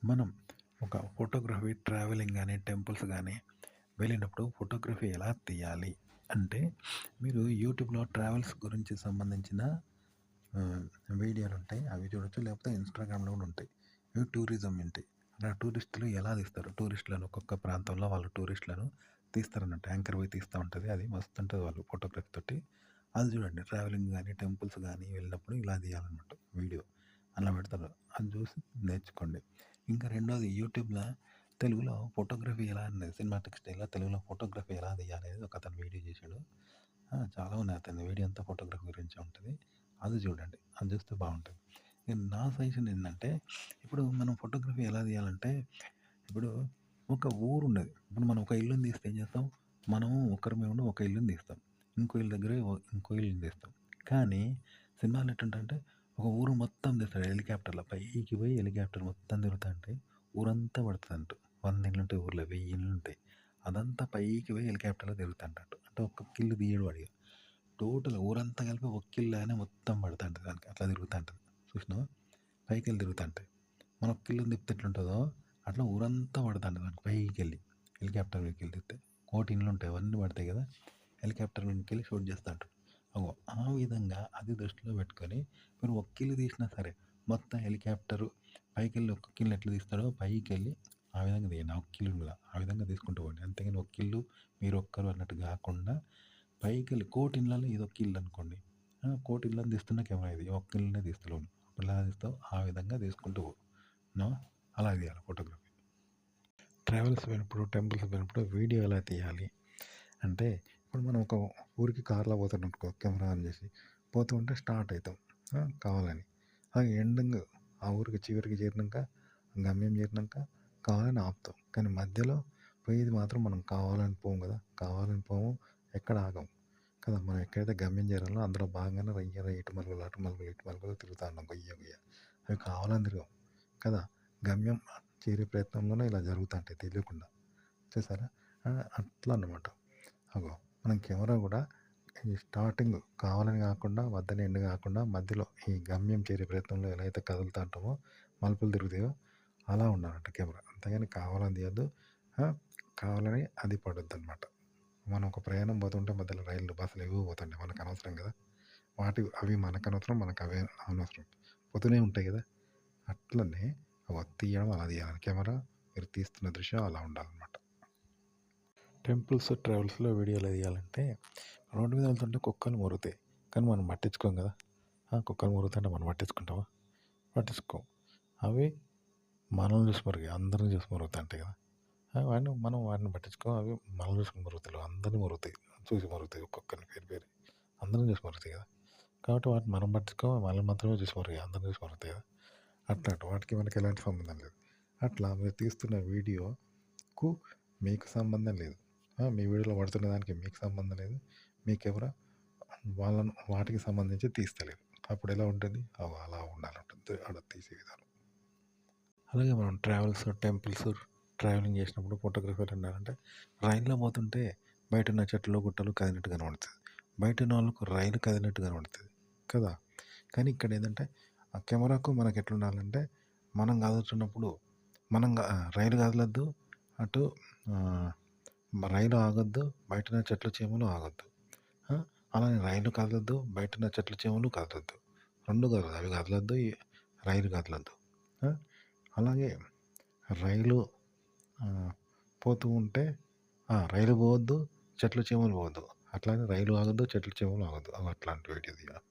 మనం ఒక photography travelling గానీ, టెంపుల్స్ గానీ వెళ్ళినప్పుడు ఫోటోగ్రఫీ ఎలా తీయాలి అంటే, మీరు యూట్యూబ్‌లో ట్రావెల్స్ గురించి సంబంధించిన ఆహ్, వీడియోలుంటాయి. అవి చూడొచ్చు. లేకపోతే ఇన్‌స్టాగ్రామ్‌లో గూడా ఉంటాయి. ఇవి టూరిజం ఉంటాయి. అలా టూరిస్టులు ఎలా తీస్తారు? టూరిస్టులను ఒక్కొక్క ప్రాంతంలో వాళ్ళు టూరిస్టులను తీస్తారన్నట్టు. యాంకర్ పోయి తీస్తా ఉంటది. అది మస్తుంటది వాళ్ళు ఫోటోగ్రఫీ తోటి. అది చూడండి. ట్రావెలింగ్ గానీ, టెంపుల్స్ గానీ వెళ్ళినప్పుడు ఇలా తీయాలన్నట్టు వీడియో. అలా పెడతారు. అది చూసి నేర్చుకోండి. ఇంకా రెండోది యూట్యూబ్‌ల తెలుగులో ఫోటోగ్రఫీ ఎలా అనేది సినిమాటిక్ స్టైల్‌లో తెలుగులో ఫోటోగ్రఫీ ఎలా తీయాలి అనేది ఒకతను వీడియో చేశాడు. చాలా ఉన్నాయి అతని వీడియో అంతా ఫోటోగ్రఫీ గురించే ఉంటది. అది చూడండి. అది చూస్తే బావుంటది. ఇక నా సజెషన్ ఏందంటే, ఇప్పుడు మనం ఫోటోగ్రఫీ ఎలా తీయాలంటే, ఇప్పుడు ఒక ఊరున్నది. ఇప్పుడు మనం ఒక ఇల్లుని తీస్తే ఏం చేస్తాం? మనం ఒక్కరమే ఉండి ఒక ఇల్లుని తీస్తాం. ఇంకో ఇల్లు దగ్గర ఇంకో ఇల్లుని తీస్తాం. కానీ సినిమాలో ఎట్టుంటదంటే, ఒక ఊరు మొత్తం తీస్తాడు హెలికాప్టర్‌లో. పైకి పోయి హెలికాప్టర్ మొత్తం తిరుగుతాంటే ఊరంతా పడతదంట. 100 ఇళ్ళుంటాయి ఊర్లో, 1000 ఇళ్ళుంటాయి. అదంతా పైకి పోయి హెలికాప్టర్‌లో తిరుగుతాంటంట. అంటే ఒక్కొక్క ఇల్లు తీయడు వాడిగ. టోటల్ ఊరంతా కలిపి ఒక్కిళ్ళనే మొత్తం పడతాంటది దానికి. అట్లా తిరుగుతాంటది. చూసినావా? పైకెళ్ళి తిరుగుతాంటాయి. మన ఒక్కిళ్ళుని తిప్పితే ఎట్లుంటదో, అట్లా ఊరంతా పడతాంటది దానికి పైకెళ్ళి. హెలికాప్టర్ మీదకెళ్ళి తిప్పితే. కోటి ఇండ్లుంటాయి. అవన్నీ పడతాయి కదా! హెలికాప్టర్ మీదకెళ్ళి షూట్ చేస్తా ఉంటారు. అగో ఆ విధంగా అది దృష్టిలో పెట్టుకొని మీరు ఒక్కిల్లు తీసినా సరే, మొత్తం హెలికాప్టరు పైకెళ్ళి ఒక్కొక్కిల్లు ఎట్లా తీస్తాడో పైకెళ్ళి ఆ విధంగా తీయండి. ఆ ఒక్కిల్లుని కూడా. ఆ విధంగా తీసుకుంటూ పోండి. అంతేగాని ఒక్కిల్లు మీరొక్కరు అన్నట్టు కాకుండా పైకెళ్ళి కోటిండ్లలో ఇదొక ఇల్లనుకోండి. కోటిళ్ళని తీస్తున్న కెమెరా ఇది. ఒక్క ఇల్లునే తీస్తలేను. అప్పుడు ఎలా తీస్తావు? ఆ విధంగా తీసుకుంటూ పో. నో అలా తీయాలి ఫోటోగ్రఫీ. ట్రావెల్స్ పోయినప్పుడు, టెంపుల్స్ పోయినప్పుడు వీడియో ఎలా తీయాలి అంటే, ఇప్పుడు మనం ఒక ఊరికి కార్‌లో పోతున్నామనుకో కెమెరా ఆన్ చేసి, పోతూ ఉంటే స్టార్ట్ అయితాం కావాలని. ఎండింగ్ ఆ ఊరికి చివరికి చేరినంక, గమ్యం చేరినంక కావాలని ఆపుతాం. కానీ మధ్యలో పోయేది మాత్రం మనం కావాలని పోము కదా! కావాలని పోము, ఎక్కడ ఆగం. కదా! మనం ఎక్కడైతే గమ్యం చేరాలో అందులో భాగంగానే ఇటు మలుగులు, అటు మలుగులు, ఇటు మలుగులు తిరుగుతా ఉన్నాం గొయ్య గొయ్య. అవి కావాలని తిరగం. కదా! గమ్యం చేరే ప్రయత్నంలోనే ఇలా జరుగుతాంటాయి తెలియకుండా. చూసారా? అట్లా అన్నమాట. అగో మనం కెమెరా గూడా ఈ స్టార్టింగ్ కావాలని గాకుండా, వద్దని ఎండ్ గాకుండా మధ్యలో ఈ గమ్యం చేరే ప్రయత్నంలో ఎలా అయితే కదులుతా ఉంటామో, మలుపులు తిరుగుతాయో అలా ఉండాలంట కెమెరా. అంతేగాని కావాలని తీయొద్దు. ఆ! కావాలని అది పడొద్దనమాట. మనం ఒక ప్రయాణం పోతుంటే మధ్యలో రైళ్ళు, బస్సులు ఏవేవో పోతుంటాయి. మనకనవసరం గదా! అవి మనకనవసరం, మనకవే అనవసరం. పోతూనే ఉంటాయి గదా! అట్లనే తీయడం అలా తీయాలి. కెమెరా మీరు తీస్తున్న దృశ్యం అలా ఉండాలనమాట. టెంపుల్స్, ట్రావెల్స్‌లో వీడియోలు తీయాలంటే రోడ్డు మీద వెళ్తుంటే కుక్కలు మొరుగుతాయి. కానీ మనం పట్టించుకోం గదా! కుక్కలు మొరుగుతుంటే మనం పట్టించుకుంటామా? పట్టించుకోం. అవి మనల్ని చూసి మొరిగాయి. అందరిని చూసి మొరుగుతుంటాయి గదా! వాటిని పట్టించుకోం. అవి మనల్ని చూసుకొని మొరుగుతలేవు. అందరిని మొరుగుతాయి. చూసి మొరుగుతాయి ఒక్కొక్కరిని పేరు పేరు. అందరిని చూసి మొరుగుతాయి గదా! కాబట్టి వాటిని మనం పట్టించుకోం. వాళ్ళని మాత్రమే చూసి మొరిగాయి. అందరిని చూసి మొరుగుతాయి గదా! అట్లా వాటికి మనకి ఎలాంటి సంబంధం లేదు. అట్లా మీరు తీస్తున్న వీడియోకు మీకు సంబంధం లేదు. మీ వీడియోలో పడుతున్న దానికి మీకు సంబంధం లేదు. మీ కెమెరా వాటికి సంబంధించి తీస్తలేదు. అప్పుడు ఎలా ఉంటుంది? అలా ఉండాలంటుంది ఆడ తీసే విధానం. అలాగే మనం ట్రావెల్స్, టెంపుల్స్ ట్రావెలింగ్ చేసినప్పుడు ఫోటోగ్రఫీలు ఉండాలంటే రైల్లో పోతుంటే బయటున్న చెట్లు, గుట్టలు కదిలినట్టు కనబడుతది. బయటున్న వాళ్ళకు రైలు కదిలినట్టు కనబడుతది కదా! కానీ ఇక్కడేందంటే ఆ కెమెరాకు మనకెట్లుండాలంటే మనం కదులుతున్నప్పుడు రైలు కదలొద్దు. అటు ఆహ్, రైలు ఆగొద్దు. బయటున్న చెట్లు, చేమలు ఆగొద్దు. ఆ! అలానే రైలు కదలొద్దు. బయటున్న చెట్లు, చేమలు కదలొద్దు. 2 కదలదు. అవి కదలొద్దు. రైలు కదలొద్దు. ఆ! అలాగే రైలు ఆహ్, పోతూ ఉంటే రైలు పోవద్దు. చెట్లు, చేమలు పోవద్దు. అట్లానే రైలు ఆగొద్దు. చెట్లు, చేమలు ఆగొద్దు. అట్లాంటి వీడియో తీయాలి.